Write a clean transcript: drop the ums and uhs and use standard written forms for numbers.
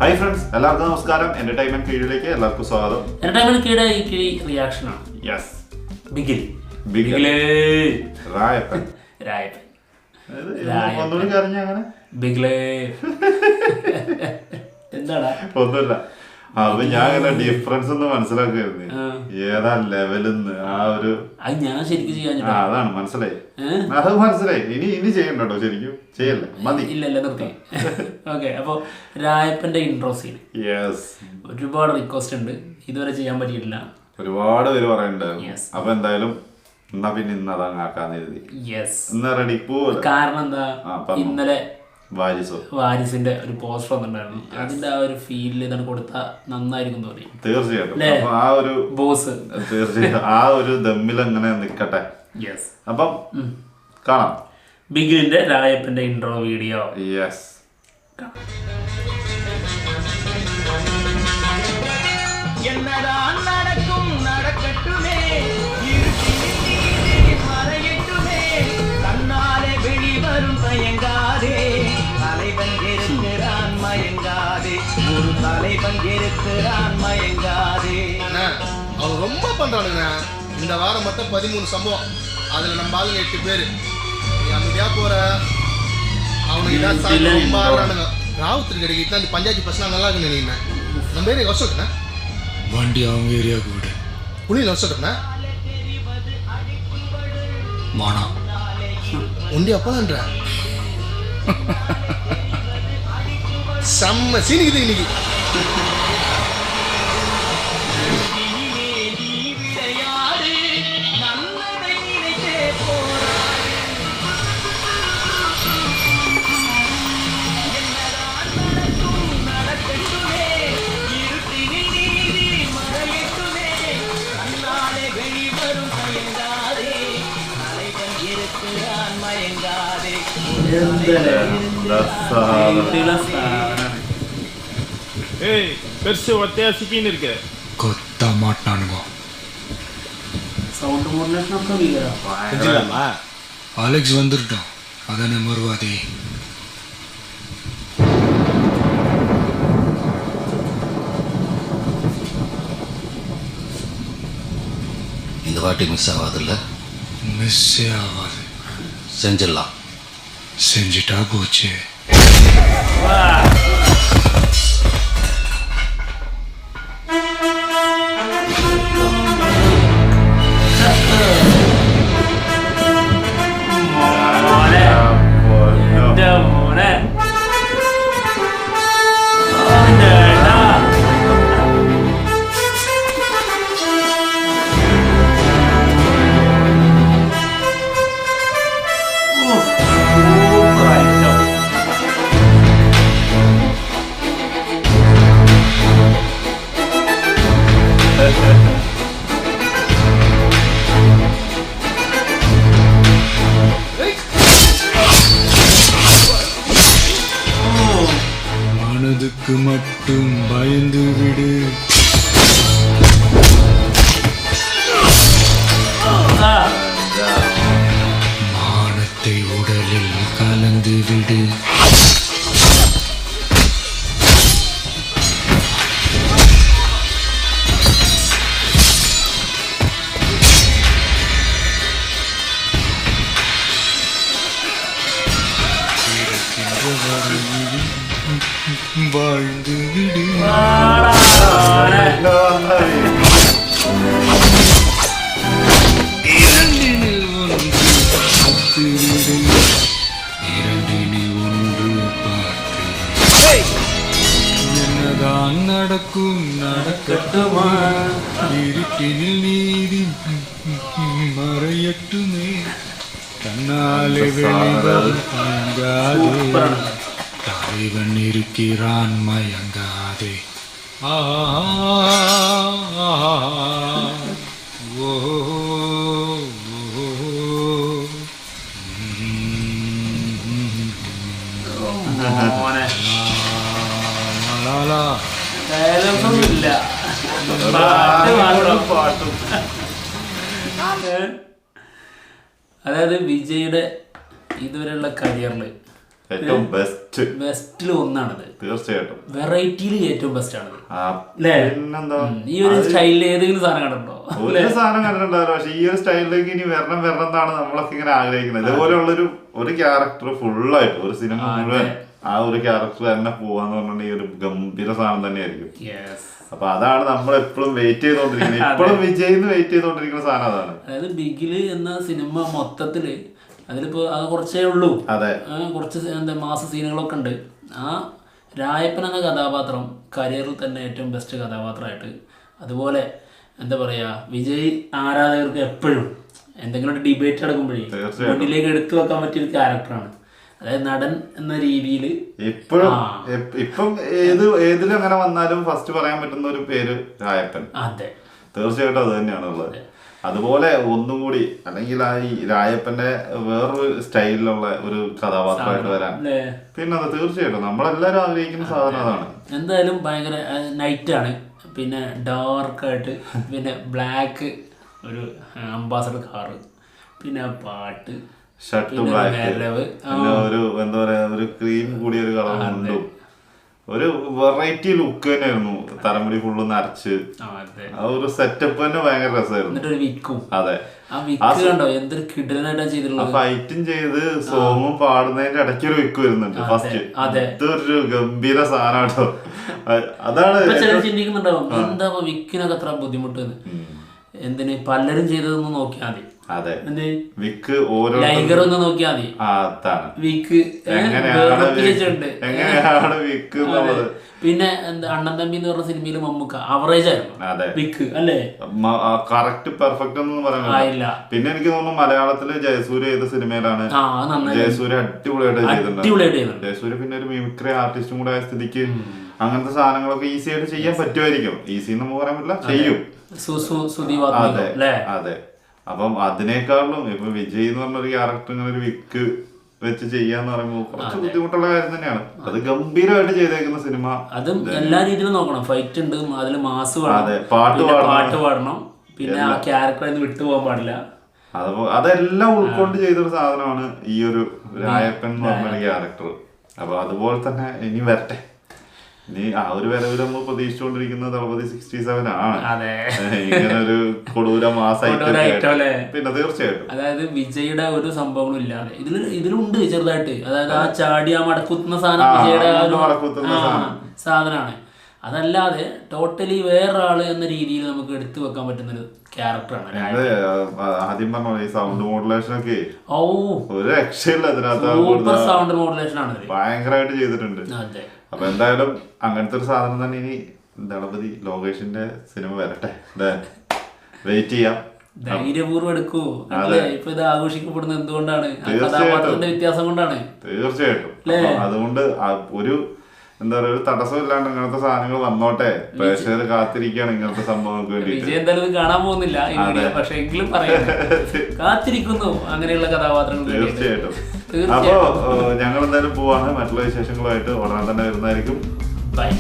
Hi friends, എല്ലാവർക്കും നമസ്കാരം. Entertainment കീഴിലേക്ക് എല്ലാവർക്കും സ്വാഗതം. എന്റർടൈൻമെന്റ് കീഴ റിയാക്ഷൻ ആണ്. യെസ്, ബിഗിൽ രായപ്പൻ ബിഗ്ലേ എന്താടാ ഒന്നുമില്ല. അപ്പൊ ഞാൻ അങ്ങനെ ഡിഫറൻസ് ഒന്ന് മനസ്സിലാക്കായിരുന്നു, ഏതാ ലെവലെന്ന്. ആ ഒരു ഞാൻ ശരിക്കും ചെയ്യാൻ അതാണ് മനസ്സിലായി, അത് മനസ്സിലായി. ഇനി ചെയ്യണ്ടോ? ശരിക്കും ചെയ്യല്ലേ, മതി. ഇല്ലല്ല, നിർത്തി. ഓക്കെ, അപ്പൊ രായപ്പന്റെ ഇൻട്രോ സീൻ ഒരുപാട് റിക്വസ്റ്റ് ഉണ്ട്, ഇതുവരെ ചെയ്യാൻ പറ്റിയിട്ടില്ല. ഒരുപാട് പേര് പറയുന്നുണ്ടായിരുന്നു. അപ്പൊ എന്തായാലും എന്നാ പിന്നെ ഇന്ന് അതങ്ങ് ആക്കാന്ന് കരുതി. എന്നാ റെഡി പോവല്ലോ. കാരണം എന്താ, ഇന്നലെ വാരിസിന്റെ ഒരു പോസ്റ്റർ വന്നിട്ടുണ്ടായിരുന്നു. അതിന്റെ ആ ഒരു ഫീലിൽ ഇതാണ് കൊടുത്താൽ നന്നായിരിക്കും തോന്നി. തീർച്ചയായിട്ടും ആ ഒരു ബോസ് തീർച്ചയായിട്ടും ആ ഒരു ദമ്മിൽ അങ്ങനെ നിക്കട്ടെ. അപ്പം കാണാം ബിഗിലിന്റെ രായപ്പന്റെ ഇൻട്രോ വീഡിയോ. യെസ്, அவன் ரொம்ப பண்றானுங்க. இந்த வாரம் மட்டும் 13 சம்பவம், அதுல நம்ம ஆளுங்க 8 பேரு. நீ அமைதியா போற, அவனுக்கு ரொம்ப ஆடுறானுங்க. ராவுத்திரி கிடைக்கிட்டு அந்த பஞ்சாயத்து பசங்க நல்லா இருக்கு. நீ நம்ம ஏரியா வருஷம் வண்டி அவங்க ஏரியாவுக்கு விடு. புள்ளியில் வருஷம் மானா ஒண்டி அப்பலான்ற செம்ம சீனிக்குது இன்னைக்கு. பெருசு ஒத்தையா சிக்கின்னு இருக்கு. கொத்த மாட்டானுங்க. சவுண்ட் மாடலேஷன் அலெக்ஸ் வந்துட்டோம், அதானே மறுவாதி. இந்த வாட்டி மிஸ் ஆகாதுல்ல? மிஸ்ஸே ஆகாது. செஞ்சிடலாம். செஞ்சுட்டா போச்சு. மனதுக்கு மட்டும் பயந்து விடு. மானத்தை உடலில் கலந்து விடு. வாழ்ந்து விடு. இரண்டினில் ஒன்று பார்த்து விடு. இரண்டினில் ஒன்று பார்த்து என்னதான் நடக்கும் நடக்கட்டுமா. இருட்டினில் நீதி மறையட்டுமே. தன்னாலே வெளிவரும் தங்காதே. தலைவன் இருக்கிறான் மயங்காதே. അതായത് വിജയുടെ ഇതുവരെയുള്ള കരിയറിൽ ഏറ്റവും ബെസ്റ്റിൽ ഒന്നാണത്. തീർച്ചയായിട്ടും വെറൈറ്റിയിൽ ഏറ്റവും ബെസ്റ്റ് ആണത്. പിന്നെന്താ ഈ ഒരു സ്റ്റൈലിൽ ഏതെങ്കിലും സാധനം കണ്ടിട്ടുണ്ടോ? ഒരു സാധനം കണ്ടിട്ടുണ്ടാവില്ല. പക്ഷെ ഈ ഒരു സ്റ്റൈലിലേക്ക് ഇനി വരണം എന്നാണ് നമ്മളൊക്കെ ഇങ്ങനെ ആഗ്രഹിക്കുന്നത്. ഇതുപോലെയുള്ളൊരു ക്യാരക്ടർ ഫുള്ളായിട്ട് ഒരു സിനിമ മുഴുവൻ ആ ഒരു ക്യാരക്ടർ തന്നെ പോവാന്ന് പറഞ്ഞിട്ടുണ്ടെങ്കിൽ ഒരു ഗംഭീര സാധനം തന്നെയായിരിക്കും. അപ്പൊ അതാണ് നമ്മൾ എപ്പോഴും വെയിറ്റ് ചെയ്തോണ്ടിരിക്കുന്നത്. ഇപ്പോഴും വിജയിന്ന് വെയിറ്റ് ചെയ്തോണ്ടിരിക്കുന്ന സാധനം അതാണ്. അതായത് ബിഗില് എന്ന സിനിമ മൊത്തത്തില് അതിലിപ്പോ അത് കുറച്ചേ ഉള്ളൂ, കുറച്ച് എന്താ മാസ സീനുകളൊക്കെ ഉണ്ട്. ആ രായപ്പൻ എന്ന കഥാപാത്രം കരിയറിൽ തന്നെ ഏറ്റവും ബെസ്റ്റ് കഥാപാത്രമായിട്ട്, അതുപോലെ എന്താ പറയാ വിജയ് ആരാധകർക്ക് എപ്പോഴും എന്തെങ്കിലും ഒരു ഡിബേറ്റ് നടക്കുമ്പോഴേ മുന്നിലേക്ക് എടുത്തു വെക്കാൻ പറ്റിയൊരു ക്യാരക്ടറാണ്. അതായത് നടൻ എന്ന രീതിയിൽ ഇപ്പം ഏതിലും അങ്ങനെ വന്നാലും ഫസ്റ്റ് പറയാൻ പറ്റുന്ന ഒരു പേര് രായപ്പൻ. അതെ, തീർച്ചയായിട്ടും അത് തന്നെയാണ് ഉള്ളത്. അതുപോലെ ഒന്നും കൂടി അല്ലെങ്കിൽ ആ ഈ രായപ്പന്റെ വേറൊരു സ്റ്റൈലിലുള്ള ഒരു കഥാപാത്രമായിട്ട് വരാൻ പിന്നെ അത് തീർച്ചയായിട്ടും നമ്മളെല്ലാരും ആഗ്രഹിക്കുന്ന സാധനം അതാണ്. എന്തായാലും ഭയങ്കര നൈറ്റാണ്, പിന്നെ ഡാർക്കായിട്ട്, പിന്നെ ബ്ലാക്ക് ഒരു അംബാസഡർ കാറ്, പിന്നെ പാട്ട്, ഷർട്ട് ബ്ലാക്ക്, പിന്നെ ഒരു എന്താ പറയാ ഒരു ക്രീം കൂടിയ ഒരു കളർ മുണ്ടും, ഒരു വെറൈറ്റി ലുക്ക് തന്നെയായിരുന്നു. തലമുടി ഫുള്ള് നരച്ച് ആ ഒരു സെറ്റപ്പ് തന്നെ ഭയങ്കര രസമായിരുന്നു. അതെ, ഫൈറ്റും ചെയ്ത് സോങ്ങും പാടുന്നതിന്റെ ഇടയ്ക്ക് ഒരു വിക്ക് വരുന്നുണ്ട് ഫസ്റ്റ്. അതൊരു ഗംഭീര സാധനം. അതാണ് ചിന്തിക്കുന്നുണ്ടാവും എന്താ വിക്കിനൊക്കെ അത്ര ബുദ്ധിമുട്ട്, എന്തിന് പലരും ചെയ്തതൊന്നും നോക്കിയാൽ മതി. അതെ, വിക്ക് ഓരോ ലൈഗർ ഒന്ന് നോക്കിയാൽ മതി. വിക്ക് എങ്ങനെയാണ് വിക്ക്. പിന്നെ എന്താ അണ്ണൻ തമ്പി എന്ന് പറഞ്ഞ സിനിമയിൽ മമ്മൂക്ക അവറേജ് ആയിരുന്നു വിക്ക്, അല്ലേ? കറക്റ്റ് പെർഫെക്റ്റ് ഒന്നും പറയാനില്ല. പിന്നെ എനിക്ക് തോന്നുന്നു മലയാളത്തില് ജയസൂര്യ ചെയ്ത സിനിമയിലാണ് ജയസൂര്യ അടിപൊളിയായിട്ട് ചെയ്തിട്ടുണ്ട്. ജയസൂര്യ പിന്നെ ഒരു മിമിക്രി ആർട്ടിസ്റ്റും കൂടെ ആയ സ്ഥിതിക്ക് അങ്ങനത്തെ സാധനങ്ങളൊക്കെ ഈസി ആയിട്ട് ചെയ്യാൻ പറ്റുമായിരിക്കും. ഈസി എന്ന് പറയാൻ പറ്റില്ല, ചെയ്യും. അതെ, അപ്പം അതിനേക്കാളും ഇപ്പൊ വിജയ് എന്ന് പറഞ്ഞൊരു ക്യാരക്ടർ ഇങ്ങനെ ഒരു വിക്ക് വെച്ച് ചെയ്യാന്ന് പറയുമ്പോൾ കുറച്ച് ബുദ്ധിമുട്ടുള്ള കാര്യം തന്നെയാണ്. അത് ഗംഭീരമായിട്ട് ചെയ്തേക്കുന്ന സിനിമ. അതും എല്ലാ രീതിയിലും നോക്കണം. ഫൈറ്റ് ഉണ്ട്, അതില് മാസ് വേണം, പാട്ട് പാടണം, പിന്നെ ആ ക്യാരക്ടറിൽ വിട്ടുപോകാൻ പാടില്ല. അതെല്ലാം ഉൾക്കൊണ്ട് ചെയ്തൊരു സാധനമാണ് ഈ ഒരു രായപ്പൻ എന്ന് പറഞ്ഞൊരു ക്യാരക്ടർ. അപ്പൊ അതുപോലെ തന്നെ ഇനി വരട്ടെ. ഇനി ആ ഒരു വരവിൽ നമ്മൾ പ്രതീക്ഷിച്ചുകൊണ്ടിരിക്കുന്നത് ദളപതി 67 ആണ്. ഇങ്ങനെ ഒരു കൊടൂര മാസമായിട്ട്. പിന്നെ തീർച്ചയായിട്ടും അതായത് വിജയുടെ ഒരു സംഭവങ്ങളും ഇല്ലാതെ ഇതിലുണ്ട് ചെറുതായിട്ട്. അതായത് ആ ചാടി ആ മടക്കുത്തുന്ന സാധനം വിജയുടെ സാധനമാണ്. അതല്ലാതെ ടോട്ടലി വേറൊരാള് എന്ന രീതിയിൽ നമുക്ക് എടുത്തു വെക്കാൻ പറ്റുന്ന ഒരു ക്യാരക്ടറാണ്. ആദ്യം പറഞ്ഞ ഈ സൗണ്ട് മോഡുലേഷൻ ഒക്കെ ഒരു രക്ഷയില്ല അതിനകത്ത്. സൗണ്ട് മോഡുലേഷൻ ആണ് ഭയങ്കരമായിട്ട് ചെയ്തിട്ടുണ്ട്. അപ്പൊ എന്തായാലും അങ്ങനത്തെ ഒരു സാധനം തന്നെ ഇനി ദളപതി ലോകേഷിന്റെ സിനിമ വരട്ടെ, വെയിറ്റ് ചെയ്യാം. ധൈര്യപൂർവ്വം എടുക്കൂ. ഇപ്പൊ ഇത് ആഘോഷിക്കപ്പെടുന്നത് എന്തുകൊണ്ടാണ്? കഥാപാത്രത്തിന്റെ വ്യത്യാസം കൊണ്ടാണ്. തീർച്ചയായിട്ടും. അതുകൊണ്ട് ഒരു എന്താ പറയുക, ഒരു തടസ്സം ഇല്ലാണ്ട് ഇങ്ങനത്തെ സാധനങ്ങൾ വന്നോട്ടെ. പ്രേക്ഷകർ കാത്തിരിക്കുകയാണ് ഇങ്ങനത്തെ സംഭവങ്ങൾക്ക് വേണ്ടി. വിജയ് എന്തായാലും കാണാൻ പോകുന്നില്ല, പക്ഷെ എങ്കിലും പറയാം കാത്തിരിക്കുന്നു അങ്ങനെയുള്ള കഥാപാത്രങ്ങൾ. തീർച്ചയായിട്ടും. അപ്പോ ഞങ്ങൾ എന്തായാലും പോവാണ്. മറ്റുള്ള വിശേഷങ്ങളുമായിട്ട് ഉടനെ തന്നെ വരുന്നതായിരിക്കും. ബൈ.